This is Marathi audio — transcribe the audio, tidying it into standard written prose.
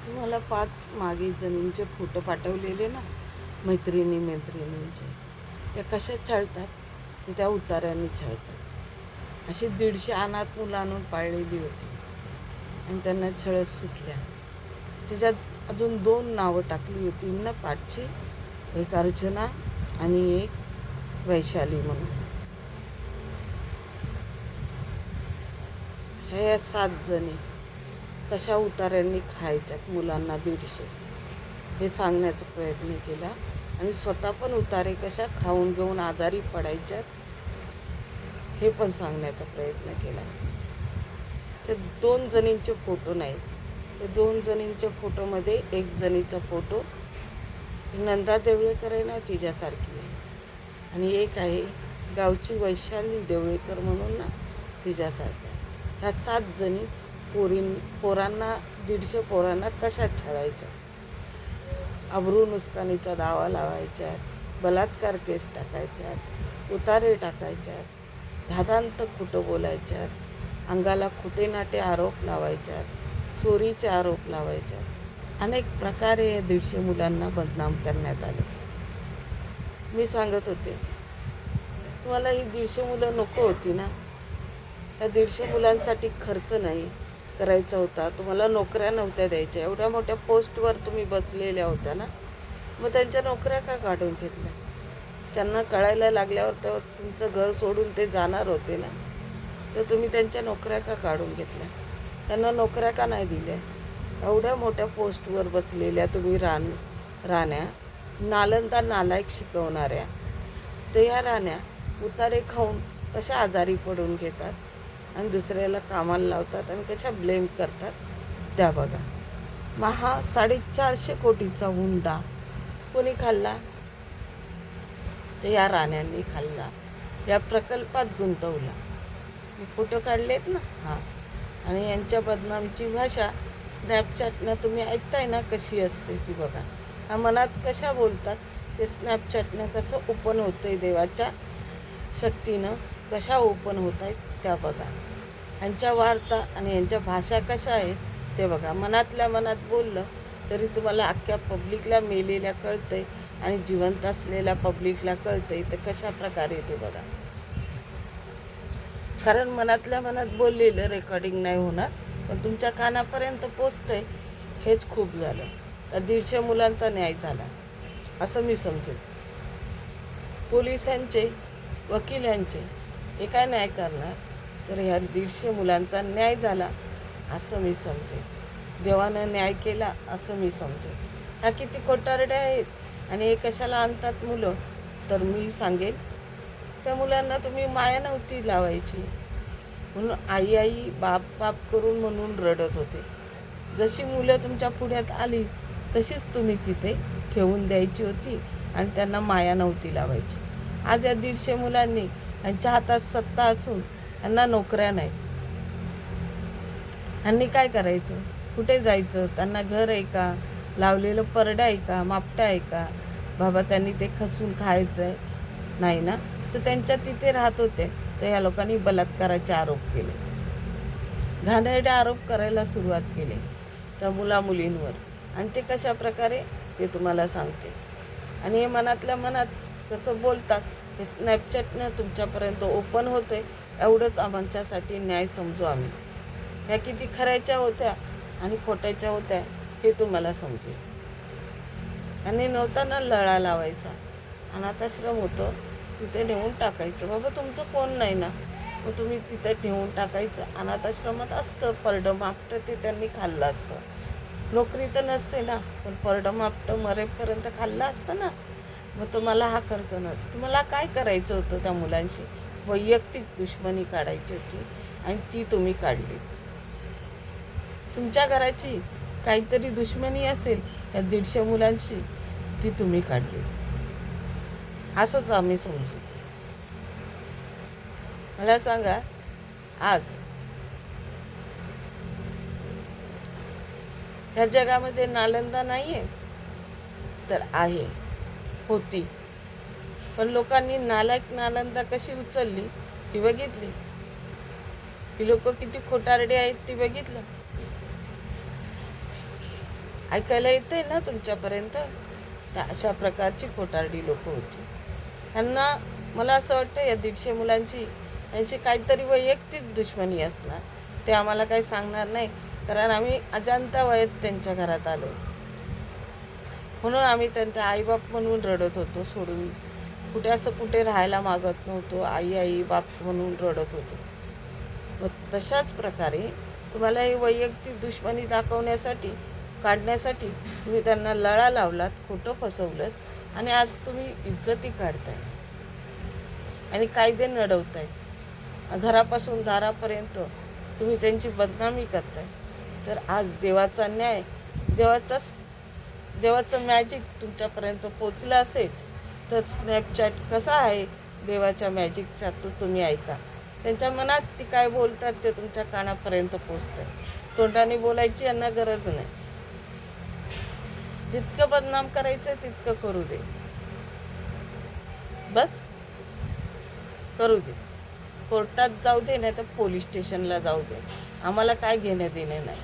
तुम्हाला 5 मागे जणींचे फोटो पाठवलेले ना, मैत्रिणींचे, त्या कशा छळतात? ते त्या उतार्यांनी छळतात. अशी 150 अनाथ मुलं आणून पाळलेली होती आणि त्यांना छळत सुटल्या. त्याच्यात अजून 2 नावं टाकली होती ना पाठची, एक अर्चना आणि एक वैशाली म्हणून. अशा या 7 जणी कशा उतार्यांनी खायच्यात मुलांना 150 हे सांगण्याचा प्रयत्न केला आणि स्वतः पण उतारे कशा खाऊन घेऊन आजारी पडायच्यात हे पण सांगण्याचा प्रयत्न केला. ते 2 जणींचे फोटो नाहीत. ते 2 जणींच्या फोटोमध्ये एक जणीचा फोटो नंदा देवळेकर आहे ना, तिच्यासारखी आहे, आणि एक आहे गावची वैशाली देवळेकर म्हणून ना, तिच्यासारखी आहे. ह्या 7 जणी पोरांना 150 पोरांना कशा छळायच्या, अब्रू नुकसानीचा दावा लावायच्यात, बलात्कार केस टाकायच्यात, उतारे टाकायच्यात, धादांत खोटं बोलायच्यात, अंगाला खोटे नाटे आरोप लावायच्यात, चोरीचे आरोप लावायच्यात. अनेक प्रकारे 150 मुलांना बदनाम करण्यात आले. मी सांगत होते, तुम्हाला ही 150 मुलं नको होती ना? या 150 मुलांसाठी खर्च नाही करायचा होता. तुम्हाला नोकऱ्या नव्हत्या द्यायच्या. एवढ्या मोठ्या पोस्टवर तुम्ही बसलेल्या होत्या ना, मग त्यांच्या नोकऱ्या का काढून घेतल्या? त्यांना कळायला लागल्यावर तर तुमचं घर सोडून ते जाणार होते ना, तर तुम्ही त्यांच्या नोकऱ्या का काढून घेतल्या? त्यांना नोकऱ्या का नाही दिल्या? एवढ्या मोठ्या पोस्टवर बसलेल्या तुम्ही राण्या, नालंदा नालायक शिकवणाऱ्या, तर ह्या राण्या उतारे खाऊन कशा आजारी पडून घेतात आणि दुसऱ्याला कामाला लावतात आणि कशा ब्लेम करतात त्या बघा. मग हा 450 कोटीचा हुंडा कोणी खाल्ला? तर या राण्यांनी खाल्ला, या प्रकल्पात गुंतवला. मी फोटो काढलेत ना, हां. आणि यांच्या बदनामची भाषा स्नॅपचॅटनं तुम्ही ऐकताय ना कशी असते ती बघा. ह्या मनात कशा बोलतात ते स्नॅपचॅटनं कसं ओपन होतं आहे, देवाच्या शक्तीनं कशा ओपन होत आहेत त्या बघा. यांच्या वार्ता आणि यांच्या भाषा कशा आहेत ते बघा. मनातल्या मनात बोललं तरी तुम्हाला अख्ख्या पब्लिकला मेलेल्या कळतंय आणि जिवंत असलेल्या पब्लिकला कळतंय तर कशा प्रकारे ते बघा. कारण मनातल्या मनात बोललेलं रेकॉर्डिंग नाही होणार, पण तुमच्या कानापर्यंत पोचतंय, हेच खूप झालं. 150 मुलांचा न्याय झाला असं मी समजेल. पोलिसांचे, वकिलांचे हे काय न्याय करणार, तर ह्या 150 मुलांचा न्याय झाला असं मी समजेल. देवानं न्याय केला असं मी समजेल. ह्या किती कोटारड्या आहेत आणि हे कशाला आणतात मुलं, तर मी सांगेन त्या मुलांना तुम्ही माया नव्हती लावायची म्हणून आई आई बाप बाप करून म्हणून रडत होते. जशी मुलं तुमच्या पुढ्यात आली तशीच तुम्ही तिथे ठेवून द्यायची होती आणि त्यांना माया नव्हती लावायची. आज या 150 मुलांनी यांच्या हातात सत्ता असून यांना नोकऱ्या नाहीत. यांनी काय करायचं, कुठे जायचं? त्यांना घर आहे का, लावलेलं परडं आहे का, मापटं आहे का? बाबा त्यांनी ते खसून खायचं आहे नाही ना, तर त्यांच्या तिथे राहत होते. तर या लोकांनी बलात्काराचे आरोप केले, घाणेरडे आरोप करायला सुरुवात केली त्या मुलींवर. आणि ते कशा प्रकारे ते तुम्हाला सांगते. आणि हे मनातल्या मनात कसं बोलतात हे स्नॅपचॅटनं तुमच्यापर्यंत ओपन होते. एवढंच आमच्यासाठी न्याय समजू आम्ही. ह्या किती खऱ्याच्या होत्या आणि खोट्याच्या होत्या हे तुम्हाला समजेल. आणि नव्हताना लळा लावायचा, अनाथाश्रम होतं तिथे नेऊन टाकायचं. बाबा तुमचं कोण नाही ना, मग तुम्ही तिथे नेऊन टाकायचं. अनाथाश्रमात असतं परडं मापटं, ते त्यांनी खाल्लं असतं. नोकरी तर नसते ना, पण परडं मापटं मरेपर्यंत खाल्लं असतं ना. मग तुम्हाला हा खर्च नव्हता. तुम्हाला काय करायचं होतं त्या मुलांशी? वैयक्तिक दुश्मनी काढायची होती आणि ती तुम्ही काढली. तुमच्या घराची काहीतरी दुश्मनी असेल या 150 मुलांशी, ती तुम्ही काढली असंच आम्ही समजू. मला सांगा, आज ह्या जगामध्ये नालंदा नाही आहे तर आहे, होती. पण लोकांनी नालायक नालंदा कशी उचलली ती बघितली. ही लोक किती खोटारडे आहेत ती बघितलं. ऐकायला येते ना तुमच्यापर्यंत? तर अशा प्रकारची खोटारडी लोक होती. ह्यांना मला असं वाटतं या 150 मुलांची यांची काहीतरी वैयक्तिक दुश्मनी असणार. ते आम्हाला काही सांगणार नाही, कारण आम्ही अजाणता वयात त्यांच्या घरात आलो. म्हणून आम्ही त्यांचा आईबाप म्हणून रडत होतो, सोडून कुठे राहायला मागत नव्हतो. आई आई बाप म्हणून रडत होतो. मग तशाच प्रकारे तुम्हाला ही वैयक्तिक दुश्मनी दाखवण्यासाठी, काढण्यासाठी तुम्ही त्यांना लळा लावलात, खोटं फसवलं आणि आज तुम्ही इज्जती काढताय आणि कायदे नडवताय. घरापासून दारापर्यंत तुम्ही त्यांची बदनामी करताय. तर आज देवाचा न्याय, देवाचं मॅजिक तुमच्यापर्यंत पोचलं असेल तर स्नॅपचॅट कसा आहे देवाच्या मॅजिकचा तो तुम्ही ऐका. त्यांच्या मनात ती काय बोलतात ते तुमच्या कानापर्यंत पोचतं. तोंडाने बोलायची यांना गरज नाही. जितकं बदनाम करायचं तितकं करू दे, बस करू दे. कोर्टात जाऊ दे, नाही तर पोलीस स्टेशनला जाऊ दे. आम्हाला काय घेणं देणं नाही.